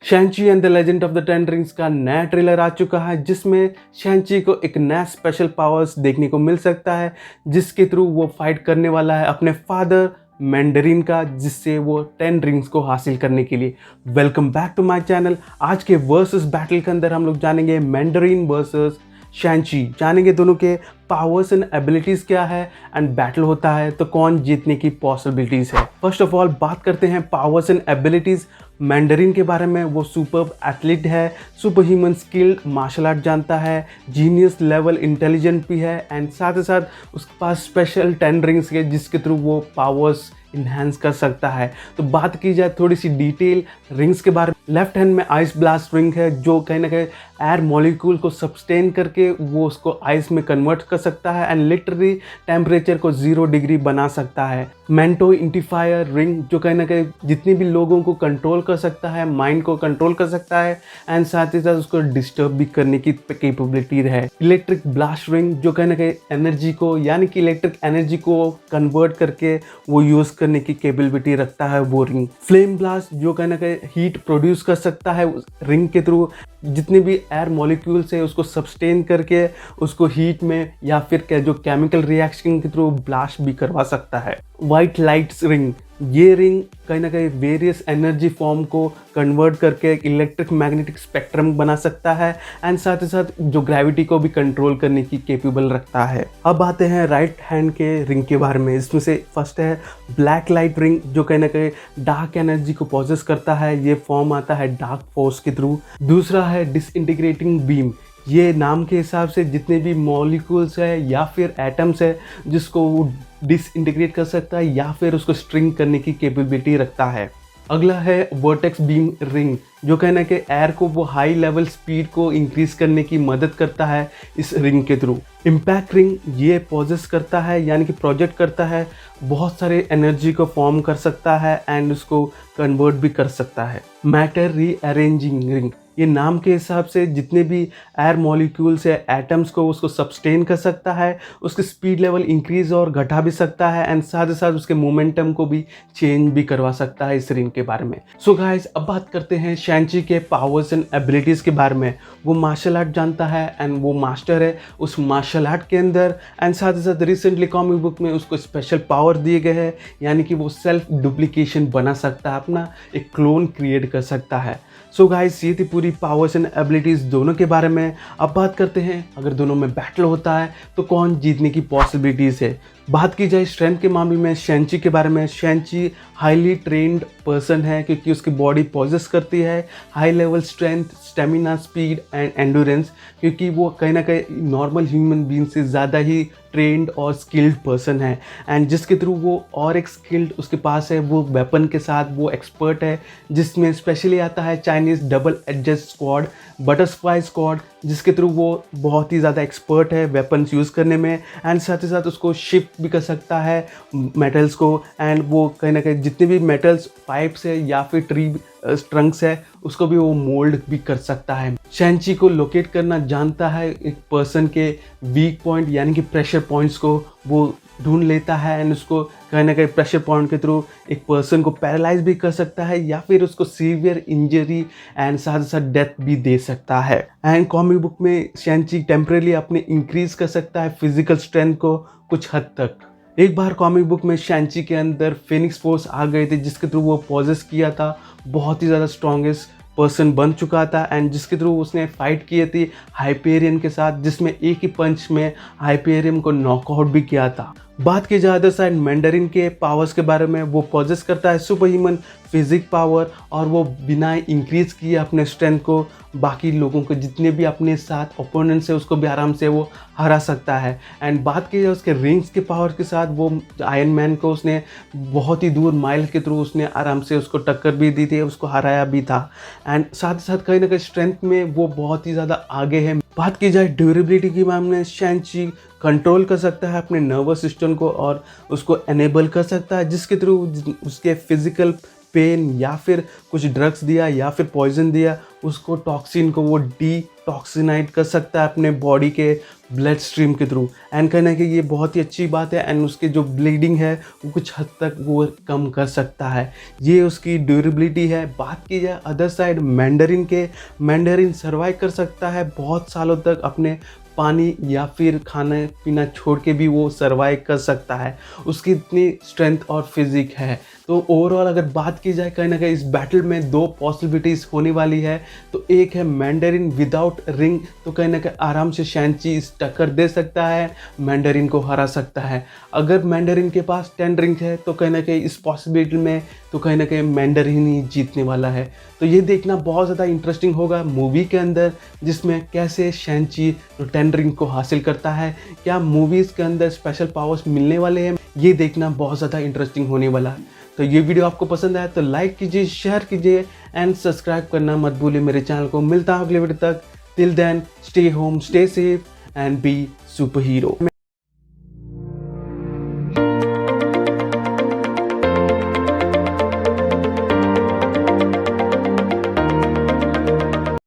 शैंची and the Legend of the Ten Rings का नया trailer आ चुका है जिसमें शैंची को एक नया स्पेशल पावर्स देखने को मिल सकता है जिसके थ्रू वो फाइट करने वाला है अपने फादर मैंडरिन का, जिससे वो 10 रिंग्स को हासिल करने के लिए। Welcome back to my channel. आज के वर्सेस बैटल के अंदर हम लोग जानेंगे मैंडरिन वर्सेस शैंची, जानेंगे दोनों के पावर्स एंड एबिलिटीज़ क्या है एंड बैटल होता है तो कौन जीतने की पॉसिबिलिटीज़ है। फर्स्ट ऑफ ऑल बात करते हैं पावर्स एंड एबिलिटीज़ मैंडरिन के बारे में। वो सुपर एथलीट है, super human skilled martial art जानता है, जीनियस लेवल इंटेलिजेंट भी है एंड साथ ही साथ उसके पास स्पेशल 10 रिंग्स है जिसके थ्रू वो पावर्स इन्हांस कर सकता है। तो बात की जाए थोड़ी सी डिटेल रिंग्स के बारे में, लेफ्ट हैंड में आइस ब्लास्ट रिंग है जो कहीं ना कहीं एयर मॉलिक्यूल को सब्सटेन करके वो उसको आइस में कन्वर्ट कर सकता है एंड लिटरली टेम्परेचर को 0 डिग्री बना सकता है। मेंटो इंटीफायर रिंग जो कहीं ना कहीं जितने भी लोगों को कंट्रोल कर सकता है, माइंड को कंट्रोल कर सकता है एंड साथ ही साथ उसको डिस्टर्ब भी करने की कैपेबिलिटी है। इलेक्ट्रिक ब्लास्ट रिंग जो कहीं ना कहीं एनर्जी को यानी कि इलेक्ट्रिक एनर्जी को कन्वर्ट करके वो यूज़ करने की कैपेबिलिटी रखता है वो रिंग। फ्लेम ब्लास्ट जो कहीं ना कहीं हीट प्रोड्यूस कर सकता है रिंग के थ्रू, जितने भी एयर मॉलिक्यूल्स है उसको सब्सटेन करके उसको हीट में या फिर जो केमिकल रिएक्शन के थ्रू ब्लास्ट भी करवा सकता है। वाइट लाइट्स रिंग, ये रिंग कहीं ना कहीं वेरियस एनर्जी फॉर्म को कन्वर्ट करके एक इलेक्ट्रिक मैग्नेटिक स्पेक्ट्रम बना सकता है एंड साथ ही साथ जो ग्रेविटी को भी कंट्रोल करने की कैपेबल रखता है। अब आते हैं राइट हैंड के रिंग के बारे में। इसमें से फर्स्ट है ब्लैक लाइट रिंग जो कहीं ना कहीं डार्क एनर्जी को पॉजेस करता है, ये फॉर्म आता है डार्क फोर्स के थ्रू। दूसरा है डिसइंटीग्रेटिंग बीम, ये नाम के हिसाब से जितने भी मॉलिक्यूल्स है या फिर एटम्स है जिसको वो डिसइंटीग्रेट कर सकता है या फिर उसको स्ट्रिंग करने की कैपेबिलिटी रखता है। अगला है वर्टेक्स बीम रिंग जो कहना कि एयर को वो हाई लेवल स्पीड को इंक्रीज करने की मदद करता है इस रिंग के थ्रू। इम्पैक्ट रिंग ये पॉजेस करता है यानी कि प्रोजेक्ट करता है, बहुत सारे एनर्जी को फॉर्म कर सकता है एंड उसको कन्वर्ट भी कर सकता है। मैटर रीअरेंजिंग रिंग, ये नाम के हिसाब से जितने भी एयर मॉलिक्यूल्स है एटम्स को उसको सब्सटेन कर सकता है, उसके स्पीड लेवल इंक्रीज और घटा भी सकता है एंड साथ ही साथ उसके मोमेंटम को भी चेंज भी करवा सकता है इस रिंग के बारे में। सो गाइस अब बात करते हैं शैंची के पावर्स एंड एबिलिटीज़ के बारे में। वो मार्शल आर्ट जानता है एंड वो मास्टर है उस मार्शल आर्ट के अंदर एंड साथ ही साथ रिसेंटली कॉमिक बुक में उसको स्पेशल पावर दिए गए हैं यानी कि वो सेल्फ डुप्लीकेशन बना सकता है, अपना एक क्लोन क्रिएट कर सकता है। सो गाइस ये थी पूरी पावर्स एंड एबिलिटीज़ दोनों के बारे में। अब बात करते हैं अगर दोनों में बैटल होता है तो कौन जीतने की पॉसिबिलिटीज़ है। बात की जाए स्ट्रेंथ के मामले में शैंची के बारे में, शैंची हाईली ट्रेंड पर्सन है क्योंकि उसकी बॉडी पॉजेस करती है high level strength, stamina, speed and endurance, क्योंकि वो कहीं ना कहीं नॉर्मल ह्यूमन बीइंग से ज़्यादा ही ट्रेंड और स्किल्ड पर्सन है एंड जिसके थ्रू वो और एक स्किल्ड उसके पास है, वो वेपन के साथ वो एक्सपर्ट है जिसमें स्पेशली आता है Chinese double adjust squad, butterfly squad, जिसके थ्रू वो बहुत ही ज़्यादा एक्सपर्ट है वेपन्स यूज़ करने में एंड साथ ही साथ उसको शिफ्ट भी कर सकता है मेटल्स को एंड वो कहीं ना कहीं जितने भी मेटल्स पाइप्स है या फिर ट्री ट्रंक्स है उसको भी वो मोल्ड भी कर सकता है। शैंची को लोकेट करना जानता है, एक पर्सन के वीक पॉइंट यानी कि प्रेशर पॉइंट्स को वो ढूंढ लेता है एंड उसको कहीं ना कहीं प्रेशर पॉइंट के थ्रू एक पर्सन को पैरालाइज भी कर सकता है या फिर उसको सीवियर इंजरी एंड साथ साथ डेथ भी दे सकता है। एंड कॉमिक बुक में शैंची टेम्परेली अपने इंक्रीज कर सकता है फिजिकल स्ट्रेंथ को कुछ हद तक। एक बार कॉमिक बुक में शैंची के अंदर फिनिक्स फोर्स आ गए थे जिसके थ्रू वो पॉजेस किया था, बहुत ही ज़्यादा स्ट्रॉन्गेस्ट पर्सन बन चुका था एंड जिसके थ्रू उसने फाइट की थी हाइपेरियन के साथ, जिसमें एक ही पंच में हाइपेरियन को नॉकआउट भी किया था। बात की जाए अदर साइड मैंडरिन के पावर्स के बारे में, वो पॉजेस करता है सुपर ह्यूमन फिजिक पावर और वो बिना इंक्रीज किए अपने स्ट्रेंथ को बाकी लोगों को जितने भी अपने साथ ओपोनेंट्स है उसको भी आराम से वो हरा सकता है। एंड बात की जाए उसके रिंग्स के पावर के साथ, वो आयरन मैन को उसने बहुत ही दूर माइल के थ्रू उसने आराम से उसको टक्कर भी दी थी, उसको हराया भी था एंड साथ ही साथ कहीं ना कहीं स्ट्रेंथ में वो बहुत ही ज़्यादा आगे है। बात की जाए ड्यूरेबिलिटी के मामले में, शैंची कंट्रोल कर सकता है अपने नर्वस सिस्टम को और उसको एनेबल कर सकता है जिसके थ्रू उसके फिजिकल पेन या फिर कुछ ड्रग्स दिया या फिर पॉइजन दिया उसको टॉक्सिन को वो डी टॉक्सिनाइट कर सकता है अपने बॉडी के ब्लड स्ट्रीम के थ्रू। एंड कहना है कि ये बहुत ही अच्छी बात है। एंड उसके जो ब्लीडिंग है वो कुछ हद तक वो कम कर सकता है। ये उसकी ड्यूरेबिलिटी है। बात की जाए अदर साइड मैंडरिन के, मैंडरिन सर्वाइव कर सकता है बहुत सालों तक अपने पानी या फिर खाना पीना छोड़ के भी वो सर्वाइव कर सकता है। उसकी इतनी स्ट्रेंथ और फिजिक है। तो ओवरऑल अगर बात की जाए कहीं ना कहीं इस बैटल में दो पॉसिबिलिटीज़ होने वाली है। तो एक है मैंडरिन विदाउट रिंग, तो कहीं ना कहीं आराम से शैंची इस टक्कर दे सकता है, मैंडरिन को हरा सकता है। अगर मैंडरिन के पास 10 रिंग है तो कहीं ना कहीं इस पॉसिबिलिटी में तो कहीं ना कहीं मैंडरिन ही जीतने वाला है। तो ये देखना बहुत ज़्यादा इंटरेस्टिंग होगा मूवी के अंदर, जिसमें कैसे शैंची तो 10 रिंग को हासिल करता है। क्या मूवीज़ के अंदर स्पेशल पावर्स मिलने वाले हैं, ये देखना बहुत ज़्यादा इंटरेस्टिंग होने वाला है। तो ये वीडियो आपको पसंद आया तो लाइक कीजिए, शेयर कीजिए एंड सब्सक्राइब करना मत भूलिए मेरे चैनल को। मिलता हूँ अगले वीडियो तक। Till then stay home, stay safe and be super hero.